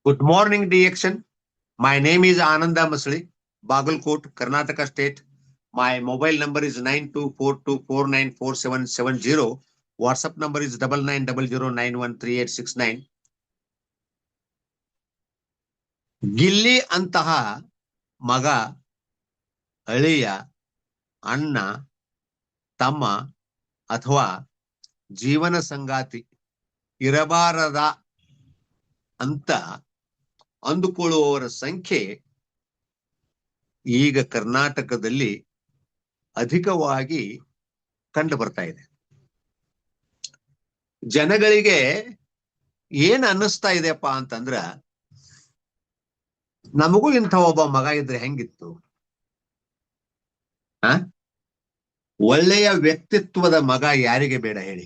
Good morning, DXN. My name is Ananda Masli, Bagalkot, Karnataka State. My mobile number is 9242494770. WhatsApp number is 9900913869. Gilli ಅಂತಹ ಮಗ, ಅಳಿಯ, ಅಣ್ಣ, ತಮ್ಮ ಅಥವಾ ಜೀವನ ಸಂಗಾತಿ ಇರಬಾರದ ಅಂತ ಅಂದುಕೊಳ್ಳುವವರ ಸಂಖ್ಯೆ ಈಗ ಕರ್ನಾಟಕದಲ್ಲಿ ಅಧಿಕವಾಗಿ ಕಂಡು ಬರ್ತಾ ಇದೆ. ಜನಗಳಿಗೆ ಏನ್ ಅನ್ನಿಸ್ತಾ ಇದೆಯಪ್ಪ ಅಂತಂದ್ರ, ನಮಗೂ ಇಂಥ ಒಬ್ಬ ಮಗ ಇದ್ರೆ ಹೆಂಗಿತ್ತು, ಒಳ್ಳೆಯ ವ್ಯಕ್ತಿತ್ವದ ಮಗ ಯಾರಿಗೆ ಬೇಡ ಹೇಳಿ.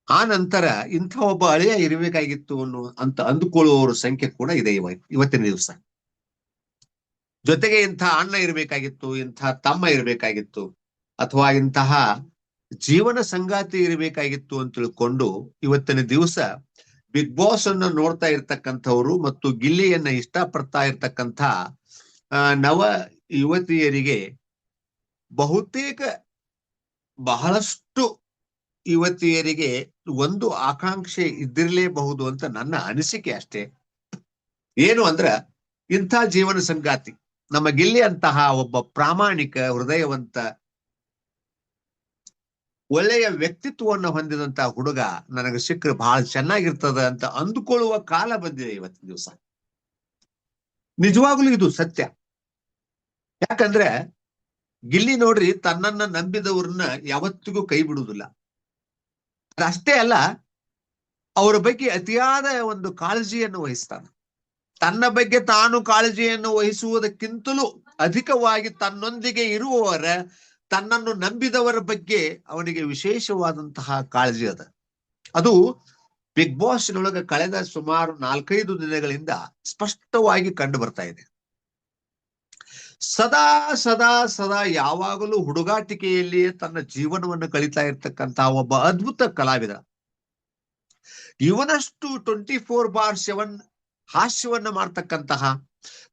ಆ ನಂತರ ಇಂಥ ಒಬ್ಬ ಅಳಿಯ ಇರಬೇಕಾಗಿತ್ತು ಅಂತ ಅಂದುಕೊಳ್ಳುವವರ ಸಂಖ್ಯೆ ಕೂಡ ಇದೆ ಇವತ್ತಿನ ದಿವಸ. ಜೊತೆಗೆ ಇಂಥ ಅಣ್ಣ ಇರಬೇಕಾಗಿತ್ತು, ಇಂಥ ತಮ್ಮ ಇರಬೇಕಾಗಿತ್ತು, ಅಥವಾ ಇಂತಹ ಜೀವನ ಸಂಗಾತಿ ಇರಬೇಕಾಗಿತ್ತು ಅಂತ ತಿಳ್ಕೊಂಡು ಇವತ್ತಿನ ದಿವಸ ಬಿಗ್ ಬಾಸ್ ಅನ್ನ ನೋಡ್ತಾ ಇರ್ತಕ್ಕಂಥವ್ರು ಮತ್ತು ಗಿಲ್ಲಿಯನ್ನ ಇಷ್ಟಪಡ್ತಾ ಇರ್ತಕ್ಕಂಥ ನವ ಯುವತಿಯರಿಗೆ ಬಹುತೇಕ ಬಹಳಷ್ಟು ಯುವತಿಯರಿಗೆ ಒಂದು ಆಕಾಂಕ್ಷೆ ಇದ್ದಿರಲೇಬಹುದು ಅಂತ ನನ್ನ ಅನಿಸಿಕೆ ಅಷ್ಟೇ. ಏನು ಅಂದ್ರ, ಇಂಥ ಜೀವನ ಸಂಗಾತಿ ನಮ್ಮ ಗಿಲ್ಲಿ ಅಂತಹ ಒಬ್ಬ ಪ್ರಾಮಾಣಿಕ, ಹೃದಯವಂತ, ಒಳ್ಳೆಯ ವ್ಯಕ್ತಿತ್ವವನ್ನು ಹೊಂದಿದಂತ ಹುಡುಗ ನನಗೆ ಸಿಕ್ಕರೆ ಬಹಳ ಚೆನ್ನಾಗಿರ್ತದ ಅಂತ ಅಂದುಕೊಳ್ಳುವ ಕಾಲ ಬಂದಿದೆ ಇವತ್ತಿನ ದಿವಸ. ನಿಜವಾಗ್ಲೂ ಇದು ಸತ್ಯ. ಯಾಕಂದ್ರೆ ಗಿಲ್ಲಿ ನೋಡ್ರಿ, ತನ್ನನ್ನ ನಂಬಿದವ್ರನ್ನ ಯಾವತ್ತಿಗೂ ಕೈ ಬಿಡುವುದಿಲ್ಲ. ಅದಷ್ಟೇ ಅಲ್ಲ, ಅವರ ಬಗ್ಗೆ ಅತಿಯಾದ ಒಂದು ಕಾಳಜಿಯನ್ನು ವಹಿಸ್ತಾನೆ. ತನ್ನ ಬಗ್ಗೆ ತಾನು ಕಾಳಜಿಯನ್ನು ವಹಿಸುವುದಕ್ಕಿಂತಲೂ ಅಧಿಕವಾಗಿ ತನ್ನೊಂದಿಗೆ ಇರುವವರ, ತನ್ನನ್ನು ನಂಬಿದವರ ಬಗ್ಗೆ ಅವನಿಗೆ ವಿಶೇಷವಾದಂತಹ ಕಾಳಜಿ ಅದ. ಅದು ಬಿಗ್ ಬಾಸ್ನೊಳಗೆ ಕಳೆದ ಸುಮಾರು 4-5 ದಿನಗಳಿಂದ ಸ್ಪಷ್ಟವಾಗಿ ಕಂಡು ಬರ್ತಾ ಇದೆ. ಸದಾ ಸದಾ ಸದಾ ಯಾವಾಗಲೂ ಹುಡುಗಾಟಿಕೆಯಲ್ಲಿಯೇ ತನ್ನ ಜೀವನವನ್ನು ಕಳೀತಾ ಇರ್ತಕ್ಕಂತಹ ಒಬ್ಬ ಅದ್ಭುತ ಕಲಾವಿದ. ಇವನಷ್ಟು 24/7 ಹಾಸ್ಯವನ್ನ ಮಾಡ್ತಕ್ಕಂತಹ,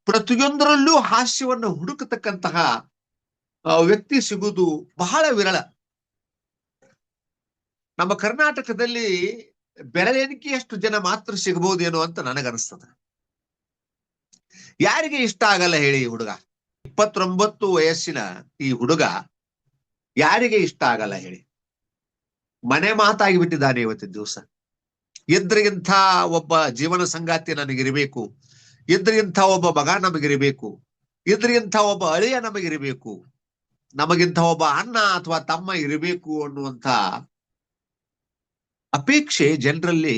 ಪ್ರತಿಯೊಂದರಲ್ಲೂ ಹಾಸ್ಯವನ್ನು ಹುಡುಕತಕ್ಕಂತಹ ವ್ಯಕ್ತಿ ಸಿಗುವುದು ಬಹಳ ವಿರಳ. ನಮ್ಮ ಕರ್ನಾಟಕದಲ್ಲಿ ಬೆರಳೆಣಿಕೆಯಷ್ಟು ಜನ ಮಾತ್ರ ಸಿಗಬಹುದೇನೋ ಅಂತ ನನಗನ್ನಿಸ್ತದೆ. ಯಾರಿಗೆ ಇಷ್ಟ ಆಗಲ್ಲ ಹೇಳಿ ಈ ಹುಡುಗ? 29 ವಯಸ್ಸಿನ ಈ ಹುಡುಗ ಯಾರಿಗೆ ಇಷ್ಟ ಆಗಲ್ಲ ಹೇಳಿ? ಮನೆ ಮಾತಾಗಿ ಬಿಟ್ಟಿದ್ದಾನೆ ಇವತ್ತಿನ ದಿವಸ. ಇದ್ರಿಗಿಂತ ಒಬ್ಬ ಜೀವನ ಸಂಗಾತಿ ನನಗಿರಬೇಕು, ಇದ್ರಿಗಿಂತ ಒಬ್ಬ ಮಗ ನಮಗಿರಬೇಕು, ಇದ್ರಿಗಿಂತ ಒಬ್ಬ ಅಳಿಯ ನಮಗಿರಬೇಕು, ನಮಗಿಂತ ಒಬ್ಬ ಅಣ್ಣ ಅಥವಾ ತಮ್ಮ ಇರಬೇಕು ಅನ್ನುವಂಥ ಅಪೇಕ್ಷೆ ಜನರಲ್ಲಿ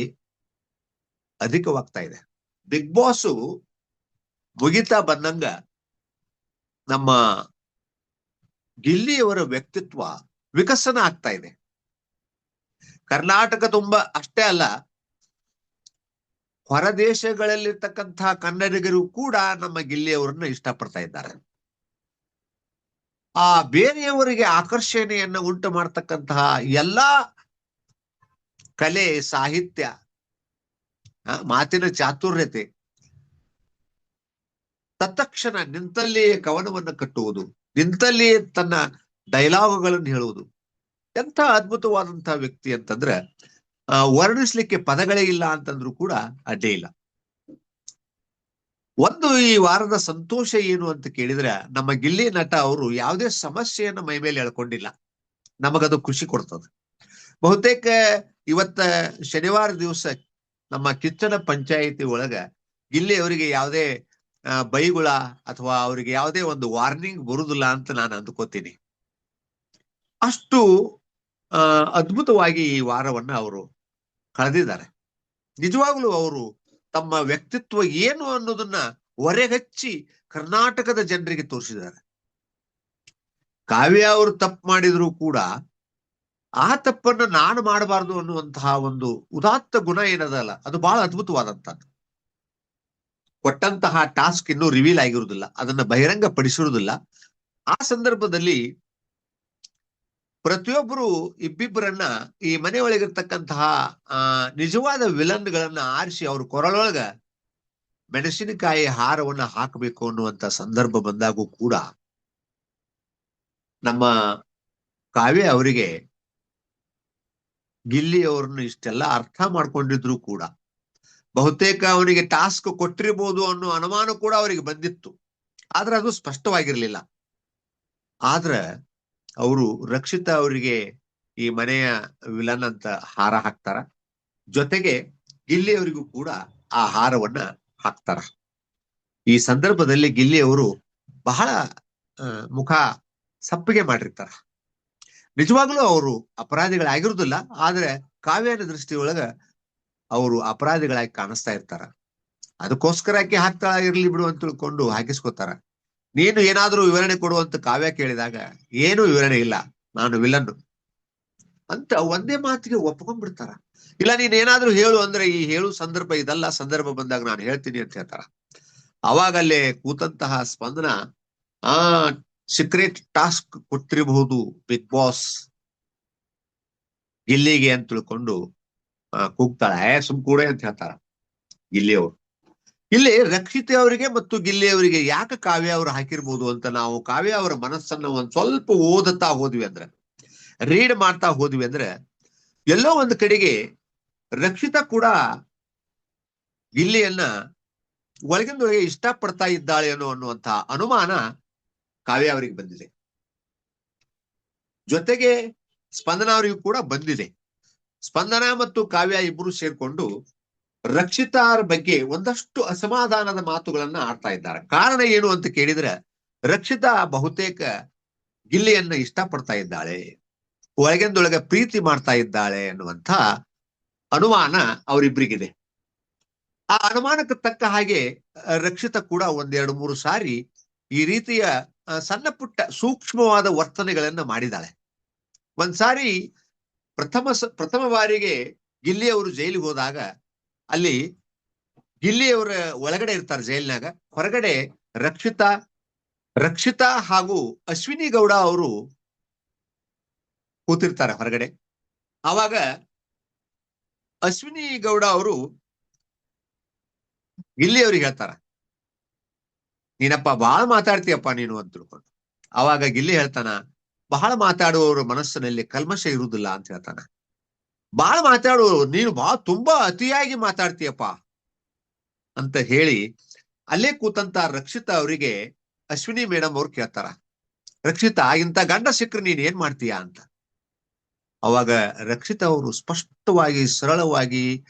ಅಧಿಕವಾಗ್ತಾ ಇದೆ. ಬಿಗ್ ಬಾಸ್ ಮುಗಿತಾ ಬಂದಂಗ ನಮ್ಮ ಗಿಲ್ಲಿಯವರ ವ್ಯಕ್ತಿತ್ವ ವಿಕಸನ ಆಗ್ತಾ ಇದೆ. ಕರ್ನಾಟಕ ತುಂಬಾ ಅಷ್ಟೇ ಅಲ್ಲ, ಹೊರ ದೇಶಗಳಲ್ಲಿರ್ತಕ್ಕಂತಹ ಕನ್ನಡಿಗರು ಕೂಡ ನಮ್ಮ ಗಿಲ್ಲಿಯವರನ್ನ ಇಷ್ಟಪಡ್ತಾ ಇದ್ದಾರೆ. ಆ ಬೇರೆಯವರಿಗೆ ಆಕರ್ಷಣೆಯನ್ನ ಉಂಟು ಮಾಡ್ತಕ್ಕಂತಹ ಎಲ್ಲಾ ಕಲೆ, ಸಾಹಿತ್ಯ, ಮಾತಿನ ಚಾತುರ್ಯತೆ, ತತ್ಕ್ಷಣ ನಿಂತಲ್ಲಿಯೇ ಕವನವನ್ನು ಕಟ್ಟುವುದು, ನಿಂತಲ್ಲಿಯೇ ತನ್ನ ಡೈಲಾಗುಗಳನ್ನು ಹೇಳುವುದು, ಎಂಥ ಅದ್ಭುತವಾದಂತಹ ವ್ಯಕ್ತಿ ಅಂತಂದ್ರೆ ವರ್ಣಿಸ್ಲಿಕ್ಕೆ ಪದಗಳೇ ಇಲ್ಲ ಅಂತಂದ್ರೂ ಕೂಡ ಅಡ್ಡೇ ಇಲ್ಲ. ಒಂದು ಈ ವಾರದ ಸಂತೋಷ ಏನು ಅಂತ ಕೇಳಿದ್ರೆ, ನಮ್ಮ ಗಿಲ್ಲಿ ನಟ ಅವರು ಯಾವುದೇ ಸಮಸ್ಯೆಯನ್ನು ಮೈ ಮೇಲೆ ಎಳ್ಕೊಂಡಿಲ್ಲ. ನಮಗದು ಖುಷಿ ಕೊಡ್ತದೆ. ಬಹುತೇಕ ಇವತ್ತ ಶನಿವಾರ ದಿವಸ ನಮ್ಮ ಕಿಚ್ಚನ ಪಂಚಾಯಿತಿ ಒಳಗ ಗಿಲ್ಲಿ ಅವರಿಗೆ ಯಾವುದೇ ಬೈಗುಳ ಅಥವಾ ಅವರಿಗೆ ಯಾವುದೇ ಒಂದು ವಾರ್ನಿಂಗ್ ಬರುದಿಲ್ಲ ಅಂತ ನಾನು ಅಂದ್ಕೋತೀನಿ. ಅಷ್ಟು ಅದ್ಭುತವಾಗಿ ಈ ವಾರವನ್ನ ಅವರು ಕಳೆದಿದ್ದಾರೆ. ನಿಜವಾಗ್ಲೂ ಅವರು ತಮ್ಮ ವ್ಯಕ್ತಿತ್ವ ಏನು ಅನ್ನೋದನ್ನ ಹೊರೆಹಚ್ಚಿ ಕರ್ನಾಟಕದ ಜನರಿಗೆ ತೋರಿಸಿದ್ದಾರೆ. ಕಾವ್ಯ ಅವರು ತಪ್ಪು ಮಾಡಿದ್ರು ಕೂಡ ಆ ತಪ್ಪನ್ನು ನಾನು ಮಾಡಬಾರ್ದು ಅನ್ನುವಂತಹ ಒಂದು ಉದಾತ್ತ ಗುಣ ಏನದಲ್ಲ, ಅದು ಬಹಳ ಅದ್ಭುತವಾದಂತದ್ದು. ಕೊಟ್ಟಂತಹ ಟಾಸ್ಕ್ ಇನ್ನೂ ರಿವೀಲ್ ಆಗಿರುವುದಿಲ್ಲ, ಅದನ್ನ ಬಹಿರಂಗ ಪಡಿಸಿರುವುದಿಲ್ಲ. ಆ ಸಂದರ್ಭದಲ್ಲಿ ಪ್ರತಿಯೊಬ್ಬರು ಇಬ್ಬಿಬ್ಬರನ್ನ ಈ ಮನೆಯೊಳಗಿರ್ತಕ್ಕಂತಹ ನಿಜವಾದ ವಿಲನ್ಗಳನ್ನ ಆರಿಸಿ ಅವ್ರ ಕೊರಳೊಳಗ ಮೆಣಸಿನಕಾಯಿ ಹಾರವನ್ನ ಹಾಕಬೇಕು ಅನ್ನುವಂತ ಸಂದರ್ಭ ಬಂದಾಗೂ ಕೂಡ ನಮ್ಮ ಕಾವ್ಯ ಅವರಿಗೆ ಗಿಲ್ಲಿ ಅವ್ರನ್ನ ಇಷ್ಟೆಲ್ಲ ಅರ್ಥ ಮಾಡ್ಕೊಂಡಿದ್ರು ಕೂಡ ಬಹುತೇಕ ಅವನಿಗೆ ಟಾಸ್ಕ್ ಕೊಟ್ಟಿರ್ಬೋದು ಅನ್ನೋ ಅನುಮಾನ ಕೂಡ ಅವರಿಗೆ ಬಂದಿತ್ತು. ಆದ್ರೆ ಅದು ಸ್ಪಷ್ಟವಾಗಿರ್ಲಿಲ್ಲ. ಆದ್ರೆ ಅವರು ರಕ್ಷಿತಾ ಅವರಿಗೆ ಈ ಮನೆಯ ವಿಲನ್ ಅಂತ ಹಾರ ಹಾಕ್ತಾರ, ಜೊತೆಗೆ ಗಿಲ್ಲಿ ಅವರಿಗೂ ಕೂಡ ಆ ಹಾರವನ್ನ ಹಾಕ್ತಾರ. ಈ ಸಂದರ್ಭದಲ್ಲಿ ಗಿಲ್ಲಿ ಅವರು ಬಹಳ ಮುಖ ಸಪ್ಪಗೆ ಮಾಡಿರ್ತಾರ. ನಿಜವಾಗ್ಲೂ ಅವರು ಅಪರಾಧಿಗಳಾಗಿರುವುದಿಲ್ಲ, ಆದ್ರೆ ಕಾವ್ಯನ ದೃಷ್ಟಿಯೊಳಗ ಅವರು ಅಪರಾಧಿಗಳಾಗಿ ಕಾಣಿಸ್ತಾ ಇರ್ತಾರ. ಅದಕ್ಕೋಸ್ಕರ ಆಕೆ ಹಾಕ್ತಾ ಇರ್ಲಿ ಬಿಡು ಅಂತ ತಿಳ್ಕೊಂಡು ಹಾಕಿಸ್ಕೊತಾರ. ನೀನು ಏನಾದ್ರೂ ವಿವರಣೆ ಕೊಡುವಂತ ಕಾವ್ಯ ಕೇಳಿದಾಗ ಏನು ವಿವರಣೆ ಇಲ್ಲ, ನಾನು ವಿಲನ್ ಅಂತ ಒಂದೇ ಮಾತಿಗೆ ಒಪ್ಕೊಂಡ್ಬಿಡ್ತಾರ. ಇಲ್ಲ ನೀನ್ ಏನಾದ್ರೂ ಹೇಳು ಅಂದ್ರೆ ಈ ಹೇಳು ಸಂದರ್ಭ ಇದಲ್ಲ, ಸಂದರ್ಭ ಬಂದಾಗ ನಾನು ಹೇಳ್ತೀನಿ ಅಂತ ಹೇಳ್ತಾರ. ಅವಾಗಲ್ಲೇ ಕೂತಂತಹ ಸ್ಪಂದನ ಸೀಕ್ರೆಟ್ ಟಾಸ್ಕ್ ಕೊಟ್ಟಿರಬಹುದು ಬಿಗ್ ಬಾಸ್ ಗಿಲ್ಲಿಗೆ ಅಂತ ತಿಳ್ಕೊಂಡು ಕೂಗ್ತಾಳೆ. ಸುಮ್ ಕೂಡ ಅಂತ ಹೇಳ್ತಾರ ಗಿಲ್ಲಿ ಅವರು. ಇಲ್ಲಿ ರಕ್ಷಿತೆ ಅವರಿಗೆ ಮತ್ತು ಗಿಲ್ಲಿ ಅವರಿಗೆ ಯಾಕೆ ಕಾವ್ಯ ಅವರು ಹಾಕಿರ್ಬೋದು ಅಂತ ನಾವು ಕಾವ್ಯ ಅವರ ಮನಸ್ಸನ್ನ ಒಂದ್ ಸ್ವಲ್ಪ ಓದುತ್ತಾ ಹೋದ್ವಿ ಅಂದ್ರೆ, ರೀಡ್ ಮಾಡ್ತಾ ಹೋದ್ವಿ ಅಂದ್ರೆ, ಎಲ್ಲೋ ಒಂದು ಕಡೆಗೆ ರಕ್ಷಿತಾ ಕೂಡ ಗಿಲ್ಲಿಯನ್ನ ಒಳಗಿಂದೊಳಗೆ ಇಷ್ಟಪಡ್ತಾ ಇದ್ದಾಳೆ ಅನ್ನುವಂತಹ ಅನುಮಾನ ಕಾವ್ಯ ಅವರಿಗೆ ಬಂದಿದೆ. ಜೊತೆಗೆ ಸ್ಪಂದನ ಅವರಿಗೂ ಕೂಡ ಬಂದಿದೆ. ಸ್ಪಂದನ ಮತ್ತು ಕಾವ್ಯ ಇಬ್ಬರು ಸೇರ್ಕೊಂಡು ರಕ್ಷಿತಾರ ಬಗ್ಗೆ ಒಂದಷ್ಟು ಅಸಮಾಧಾನದ ಮಾತುಗಳನ್ನ ಆಡ್ತಾ ಇದ್ದಾರೆ. ಕಾರಣ ಏನು ಅಂತ ಕೇಳಿದ್ರೆ, ರಕ್ಷಿತಾ ಬಹುತೇಕ ಗಿಲ್ಲಿಯನ್ನ ಇಷ್ಟಪಡ್ತಾ ಇದ್ದಾಳೆ, ಒಳಗಿಂದೊಳಗೆ ಪ್ರೀತಿ ಮಾಡ್ತಾ ಇದ್ದಾಳೆ ಅನ್ನುವಂಥ ಅನುಮಾನ ಅವರಿಬ್ಬರಿಗಿದೆ. ಆ ಅನುಮಾನಕ್ಕೆ ತಕ್ಕ ಹಾಗೆ ರಕ್ಷಿತಾ ಕೂಡ 1-2-3 ಸಾರಿ ಈ ರೀತಿಯ ಸಣ್ಣ ಪುಟ್ಟ ಸೂಕ್ಷ್ಮವಾದ ವರ್ತನೆಗಳನ್ನ ಮಾಡಿದಾಳೆ. ಒಂದ್ಸಾರಿ ಪ್ರಥಮ ಬಾರಿಗೆ ಗಿಲ್ಲಿ ಅವರು ಜೈಲಿಗೆ ಹೋದಾಗ ಅಲ್ಲಿ ಗಿಲ್ಲಿ ಅವರ ಒಳಗಡೆ ಇರ್ತಾರೆ ಜೈಲಿನಾಗ, ಹೊರಗಡೆ ರಕ್ಷಿತಾ ಹಾಗೂ ಅಶ್ವಿನಿ ಗೌಡ ಅವರು ಕೂತಿರ್ತಾರೆ ಹೊರಗಡೆ. ಆವಾಗ ಅಶ್ವಿನಿ ಗೌಡ ಅವರು ಗಿಲ್ಲಿ ಅವ್ರಿಗೆ ಹೇಳ್ತಾರ, ನೀನಪ್ಪ ಬಹಳ ಮಾತಾಡ್ತೀಯಪ್ಪ ನೀನು ಅಂತ ತಿಳ್ಕೊಂಡು. ಅವಾಗ ಗಿಲ್ಲಿ ಹೇಳ್ತಾನ, ಬಹಳ ಮಾತಾಡುವವರ ಮನಸ್ಸಿನಲ್ಲಿ ಕಲ್ಮಶ ಇರುವುದಿಲ್ಲ ಅಂತ ಹೇಳ್ತಾನ. ಬಹಳ ಮಾತಾಡುವವರು ನೀನು ತುಂಬಾ ಅತಿಯಾಗಿ ಮಾತಾಡ್ತೀಯಪ್ಪ ಅಂತ ಹೇಳಿ ಅಲ್ಲೇ ಕೂತಂತ ರಕ್ಷಿತಾ ಅವರಿಗೆ ಅಶ್ವಿನಿ ಮೇಡಮ್ ಅವ್ರು ಕೇಳ್ತಾರ, ರಕ್ಷಿತಾ ಇಂಥ ಗಂಡ ಸಿಕ್ಕ್ರೆ ನೀನ್ ಏನ್ ಮಾಡ್ತೀಯಾ ಅಂತ. ಅವಾಗ ರಕ್ಷಿತಾ ಅವರು ಸ್ಪಷ್ಟವಾಗಿ, ಸರಳವಾಗಿ,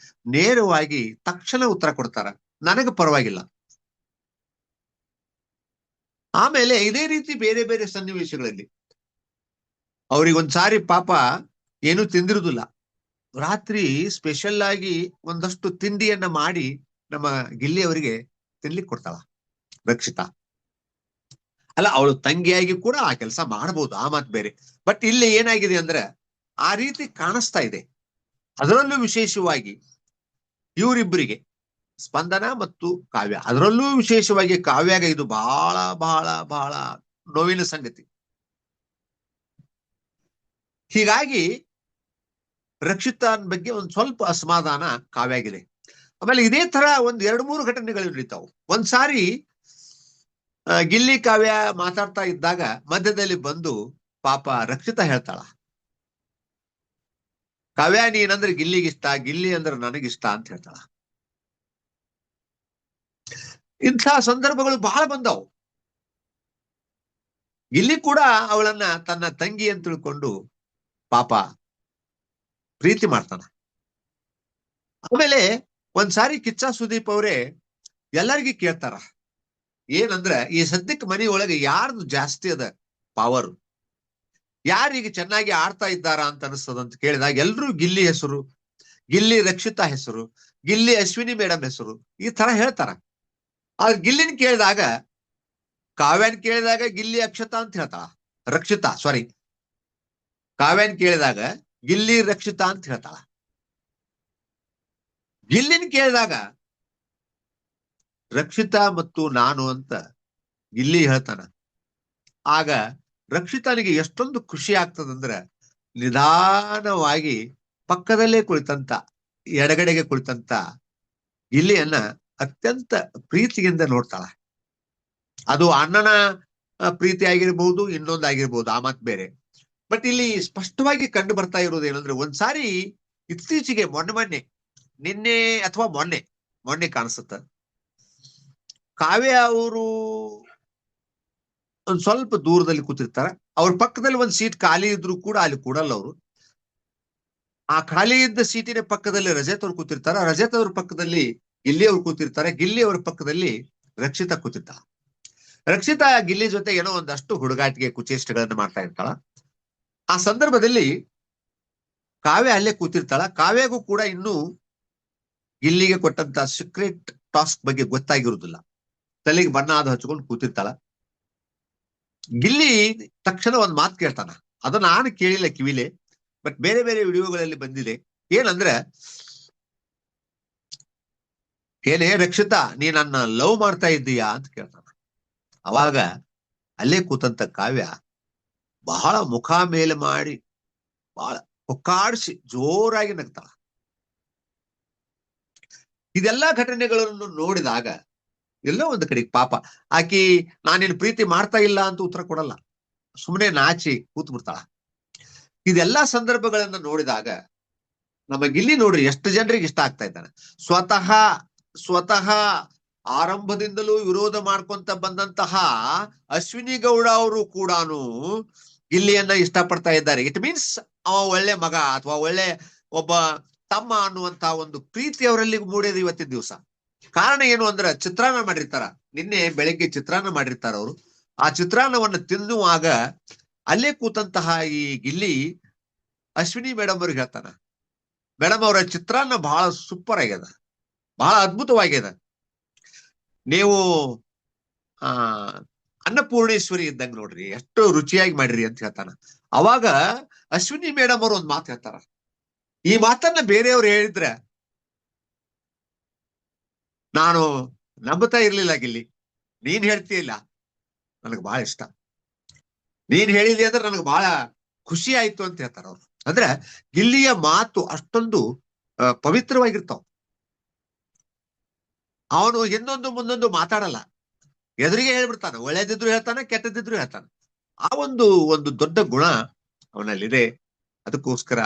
ನೇರವಾಗಿ ತಕ್ಷಣ ಉತ್ತರ ಕೊಡ್ತಾರ, ನನಗೆ ಪರವಾಗಿಲ್ಲ. ಆಮೇಲೆ ಇದೇ ರೀತಿ ಬೇರೆ ಬೇರೆ ಸನ್ನಿವೇಶಗಳಲ್ಲಿ ಅವ್ರಿಗೊಂದ್ಸಾರಿ ಪಾಪ ಏನು ತಿಂದಿರುದಿಲ್ಲ, ರಾತ್ರಿ ಸ್ಪೆಷಲ್ ಆಗಿ ಒಂದಷ್ಟು ತಿಂಡಿಯನ್ನ ಮಾಡಿ ನಮ್ಮ ಗಿಲ್ಲಿ ಅವರಿಗೆ ತಿನ್ಲಿಕ್ಕೆ ಕೊಡ್ತಾಳ ರಕ್ಷಿತಾ. ಅಲ್ಲ, ಅವಳು ತಂಗಿಯಾಗಿ ಕೂಡ ಆ ಕೆಲಸ ಮಾಡಬಹುದು, ಆ ಮಾತು ಬೇರೆ. ಬಟ್ ಇಲ್ಲಿ ಏನಾಗಿದೆ ಅಂದ್ರೆ ಆ ರೀತಿ ಕಾಣಿಸ್ತಾ ಇದೆ. ಅದರಲ್ಲೂ ವಿಶೇಷವಾಗಿ ಇವರಿಬ್ಬರಿಗೆ, ಸ್ಪಂದನ ಮತ್ತು ಕಾವ್ಯ, ಅದರಲ್ಲೂ ವಿಶೇಷವಾಗಿ ಕಾವ್ಯಾಗ ಇದು ಬಹಳ ಬಹಳ ಬಹಳ ನೋವಿನ ಸಂಗತಿ. ಹೀಗಾಗಿ ರಕ್ಷಿತಾನ್ ಬಗ್ಗೆ ಒಂದ್ ಸ್ವಲ್ಪ ಅಸಮಾಧಾನ ಕಾವ್ಯಾಗಿದೆ. ಆಮೇಲೆ ಇದೇ ತರ 1-2-3 ಘಟನೆಗಳು ನಡೀತಾವು. ಒಂದ್ಸಾರಿ ಗಿಲ್ಲಿ ಕಾವ್ಯ ಮಾತಾಡ್ತಾ ಇದ್ದಾಗ ಮಧ್ಯದಲ್ಲಿ ಬಂದು ಪಾಪ ರಕ್ಷಿತಾ ಹೇಳ್ತಾಳ, ಕಾವ್ಯ ನೀನಂದ್ರೆ ಗಿಲ್ಲಿಗಿಷ್ಟ, ಗಿಲ್ಲಿ ಅಂದ್ರೆ ನನಗಿಷ್ಟ ಅಂತ ಹೇಳ್ತಾಳ. ಇಂಥ ಸಂದರ್ಭಗಳು ಬಹಳ ಬಂದವು. ಗಿಲ್ಲಿ ಕೂಡ ಅವಳನ್ನ ತನ್ನ ತಂಗಿ ಅಂತ ತಿಳ್ಕೊಂಡು ಪಾಪ ಪ್ರೀತಿ ಮಾಡ್ತಾನ. ಆಮೇಲೆ ಒಂದ್ಸಾರಿ ಕಿಚ್ಚ ಸುದೀಪ್ ಅವರೇ ಎಲ್ಲರಿಗೂ ಕೇಳ್ತಾರ, ಏನಂದ್ರೆ ಈ ಸದ್ಯಕ್ಕೆ ಮನೆಯೊಳಗೆ ಯಾರ್ದು ಜಾಸ್ತಿ ಅದ ಪವರ್, ಯಾರೀಗ ಚೆನ್ನಾಗಿ ಆಡ್ತಾ ಇದ್ದಾರ ಅಂತ ಅನಿಸ್ತದ ಅಂತ ಕೇಳಿದಾಗ ಎಲ್ರೂ ಗಿಲ್ಲಿ ಹೆಸರು, ಗಿಲ್ಲಿ ರಕ್ಷಿತಾ ಹೆಸರು, ಗಿಲ್ಲಿ ಅಶ್ವಿನಿ ಮೇಡಮ್ ಹೆಸರು ಈ ತರ ಹೇಳ್ತಾರ. ಆದ್ರೆ ಗಿಲ್ಲಿನ ಕೇಳಿದಾಗ, ಕಾವ್ಯನ್ ಕೇಳಿದಾಗ ಗಿಲ್ಲಿ ಅಕ್ಷತಾ ಅಂತ ಹೇಳ್ತಾಳ, ಕಾವ್ಯನ್ ಕೇಳಿದಾಗ ಗಿಲ್ಲಿ ರಕ್ಷಿತಾ ಅಂತ ಹೇಳ್ತಾಳ. ಗಿಲ್ಲಿನ ಕೇಳಿದಾಗ ರಕ್ಷಿತಾ ಮತ್ತು ನಾನು ಅಂತ ಗಿಲ್ಲಿ ಹೇಳ್ತಾನ. ಆಗ ರಕ್ಷಿತಾನಿಗೆ ಎಷ್ಟೊಂದು ಖುಷಿ ಆಗ್ತದಂದ್ರೆ ನಿಧಾನವಾಗಿ ಪಕ್ಕದಲ್ಲೇ ಕುಳಿತಂತ ಎಡಗಡೆಗೆ ಕುಳಿತಂತ ಗಿಲ್ಲಿಯನ್ನ ಅತ್ಯಂತ ಪ್ರೀತಿಯಿಂದ ನೋಡ್ತಾಳ. ಅದು ಅಣ್ಣನ ಪ್ರೀತಿ ಆಗಿರ್ಬಹುದು, ಇನ್ನೊಂದಾಗಿರ್ಬಹುದು, ಆ ಮಾತು ಬೇರೆ. ಬಟ್ ಇಲ್ಲಿ ಸ್ಪಷ್ಟವಾಗಿ ಕಂಡು ಬರ್ತಾ ಇರೋದು ಏನಂದ್ರೆ, ಒಂದ್ಸಾರಿ ಇತ್ತೀಚೆಗೆ ನಿನ್ನೆ ಅಥವಾ ಮೊನ್ನೆ ಕಾಣಿಸುತ್ತ ಕಾವ್ಯ ಅವರು ಒಂದ್ ಸ್ವಲ್ಪ ದೂರದಲ್ಲಿ ಕೂತಿರ್ತಾರ. ಅವ್ರ ಪಕ್ಕದಲ್ಲಿ ಒಂದ್ ಸೀಟ್ ಖಾಲಿ ಇದ್ರು ಕೂಡ ಅಲ್ಲಿ ಕೂಡಲ್ಲ ಅವರು. ಆ ಖಾಲಿ ಇದ್ದ ಸೀಟಿನ ಪಕ್ಕದಲ್ಲಿ ರಜತ್ ಅವ್ರು ಕೂತಿರ್ತಾರ. ರಜತ್ ಅವ್ರ ಪಕ್ಕದಲ್ಲಿ ಗಿಲ್ಲಿ ಅವ್ರು ಕೂತಿರ್ತಾರೆ. ಗಿಲ್ಲಿ ಅವ್ರ ಪಕ್ಕದಲ್ಲಿ ರಕ್ಷಿತಾ ಕೂತಿರ್ತಾಳ. ರಕ್ಷಿತಾ ಗಿಲ್ಲಿ ಜೊತೆ ಏನೋ ಒಂದಷ್ಟು ಹುಡುಗಾಟಿಗೆ ಕುಚೇಷ್ಟೆಗಳನ್ನ ಮಾಡ್ತಾ ಇರ್ತಾಳ. ಆ ಸಂದರ್ಭದಲ್ಲಿ ಕಾವ್ಯ ಅಲ್ಲೇ ಕೂತಿರ್ತಾಳ. ಕಾವ್ಯಗೂ ಕೂಡ ಇನ್ನೂ ಗಿಲ್ಲಿಗೆ ಕೊಟ್ಟಂತ ಸೀಕ್ರೆಟ್ ಟಾಸ್ಕ್ ಬಗ್ಗೆ ಗೊತ್ತಾಗಿರುವುದಿಲ್ಲ. ತಲೆಗೆ ಬಣ್ಣ ಅದು ಹಚ್ಕೊಂಡು ಕೂತಿರ್ತಾಳ. ಗಿಲ್ಲಿ ತಕ್ಷಣ ಒಂದ್ ಮಾತು ಕೇಳ್ತಾನ. ಅದು ನಾನು ಕೇಳಿಲ್ಲ ಕಿವಿಲೆ, ಬಟ್ ಬೇರೆ ಬೇರೆ ವಿಡಿಯೋಗಳಲ್ಲಿ ಬಂದಿದೆ. ಏನಂದ್ರೆ, ಏನೇ ರಕ್ಷಿತಾ, ನೀ ನನ್ನ ಲವ್ ಮಾಡ್ತಾ ಇದ್ದೀಯಾ ಅಂತ ಕೇಳ್ತಾನ. ಅವಾಗ ಅಲ್ಲೇ ಕೂತಂತ ಕಾವ್ಯ ಬಹಳ ಮುಖ ಮೇಲೆ ಮಾಡಿ ಬಹಳ ಒಕ್ಕಾಡಿಸಿ ಜೋರಾಗಿ ನಗ್ತಾಳ. ಇದೆಲ್ಲಾ ಘಟನೆಗಳನ್ನು ನೋಡಿದಾಗ ಎಲ್ಲೋ ಒಂದು ಕಡೆಗೆ ಪಾಪ ಆಕಿ ನಾನೇನು ಪ್ರೀತಿ ಮಾಡ್ತಾ ಇಲ್ಲ ಅಂತ ಉತ್ತರ ಕೊಡಲ್ಲ, ಸುಮ್ಮನೆ ನಾಚಿ ಕೂತ್ ಬಿಡ್ತಾಳ. ಇದೆಲ್ಲಾ ಸಂದರ್ಭಗಳನ್ನ ನೋಡಿದಾಗ ನಮ್ಮ ಗಿಲ್ಲಿ ನೋಡ್ರಿ ಎಷ್ಟು ಜನರಿಗೆ ಇಷ್ಟ ಆಗ್ತಾ ಇದ್ದಾನೆ. ಸ್ವತಃ ಆರಂಭದಿಂದಲೂ ವಿರೋಧ ಮಾಡ್ಕೊಂತ ಬಂದಂತಹ ಅಶ್ವಿನಿ ಗೌಡ ಅವರು ಕೂಡ ಗಿಲ್ಲಿಯನ್ನ ಇಷ್ಟಪಡ್ತಾ ಇದ್ದಾರೆ. ಇಟ್ ಮೀನ್ಸ್ ಅವ ಒಳ್ಳೆ ಮಗ ಅಥವಾ ಒಳ್ಳೆ ಒಬ್ಬ ತಮ್ಮ ಅನ್ನುವಂತ ಒಂದು ಪ್ರೀತಿ ಅವರಲ್ಲಿ ಮೂಡಿದ ಇವತ್ತಿನ ದಿವಸ. ಕಾರಣ ಏನು ಅಂದ್ರೆ, ಚಿತ್ರಾನ್ನ ಮಾಡಿರ್ತಾರ. ನಿನ್ನೆ ಬೆಳಗ್ಗೆ ಚಿತ್ರಾನ್ನ ಮಾಡಿರ್ತಾರ ಅವರು. ಆ ಚಿತ್ರಾನ್ನವನ್ನು ತಿನ್ನುವಾಗ ಅಲ್ಲೇ ಕೂತಂತಹ ಈ ಗಿಲ್ಲಿ ಅಶ್ವಿನಿ ಮೇಡಮ್ ಅವ್ರಿಗೆ ಹೇಳ್ತಾನ, ಮೇಡಮ್ ಅವರ ಚಿತ್ರಾನ್ನ ಬಹಳ ಸೂಪರ್ ಆಗ್ಯದ, ಬಹಳ ಅದ್ಭುತವಾಗ್ಯದ, ನೀವು ಅನ್ನಪೂರ್ಣೇಶ್ವರಿ ಇದ್ದಂಗ ನೋಡ್ರಿ, ಎಷ್ಟು ರುಚಿಯಾಗಿ ಮಾಡಿರಿ ಅಂತ ಹೇಳ್ತಾನ. ಅವಾಗ ಅಶ್ವಿನಿ ಮೇಡಮ್ ಅವರು ಒಂದ್ ಮಾತು ಹೇಳ್ತಾರ. ಈ ಮಾತನ್ನ ಬೇರೆಯವ್ರು ಹೇಳಿದ್ರೆ ನಾನು ನಂಬುತ್ತಾ ಇರ್ಲಿಲ್ಲ ಗಿಲ್ಲಿ, ನೀನ್ ಹೇಳ್ತೀಯಲ್ಲ ನನಗೆ ಬಹಳ ಇಷ್ಟ, ನೀನ್ ಹೇಳಿದಿ ಅಂದ್ರೆ ನನಗೆ ಬಹಳ ಖುಷಿ ಆಯ್ತು ಅಂತ ಹೇಳ್ತಾರ ಅವ್ರು. ಅಂದ್ರೆ ಗಿಲ್ಲಿಯ ಮಾತು ಅಷ್ಟೊಂದು ಪವಿತ್ರವಾಗಿರ್ತಾವ. ಅವನು ಹಿಂದೊಂದು ಮುಂದೊಂದು ಮಾತಾಡಲ್ಲ, ಎದುರಿಗೆ ಹೇಳ್ಬಿಡ್ತಾನ. ಒಳ್ಳೇದಿದ್ರು ಹೇಳ್ತಾನೆ, ಕೆಟ್ಟದಿದ್ರು ಹೇಳ್ತಾನೆ. ಆ ಒಂದು ದೊಡ್ಡ ಗುಣ ಅವನಲ್ಲಿದೆ. ಅದಕ್ಕೋಸ್ಕರ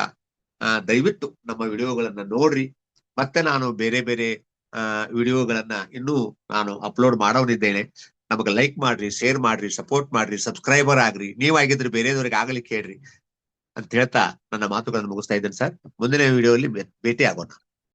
ದಯವಿಟ್ಟು ನಮ್ಮ ವಿಡಿಯೋಗಳನ್ನ ನೋಡ್ರಿ. ಮತ್ತೆ ನಾನು ಬೇರೆ ಬೇರೆ ವಿಡಿಯೋಗಳನ್ನ ಇನ್ನೂ ನಾನು ಅಪ್ಲೋಡ್ ಮಾಡೋನಿದ್ದೇನೆ. ನಮಗೆ ಲೈಕ್ ಮಾಡ್ರಿ, ಶೇರ್ ಮಾಡ್ರಿ, ಸಪೋರ್ಟ್ ಮಾಡ್ರಿ, ಸಬ್ಸ್ಕ್ರೈಬರ್ ಆಗ್ರಿ. ನೀವಾಗಿದ್ರೆ ಬೇರೆಯವ್ರಿಗೆ ಆಗ್ಲಿಕ್ಕೆ ಹೇಳ್ರಿ ಅಂತ ಹೇಳ್ತಾ ನನ್ನ ಮಾತುಗಳನ್ನು ಮುಗಿಸ್ತಾ ಇದ್ದೇನೆ ಸರ್. ಮುಂದಿನ ವಿಡಿಯೋದಲ್ಲಿ ಭೇಟಿ ಆಗೋಣ.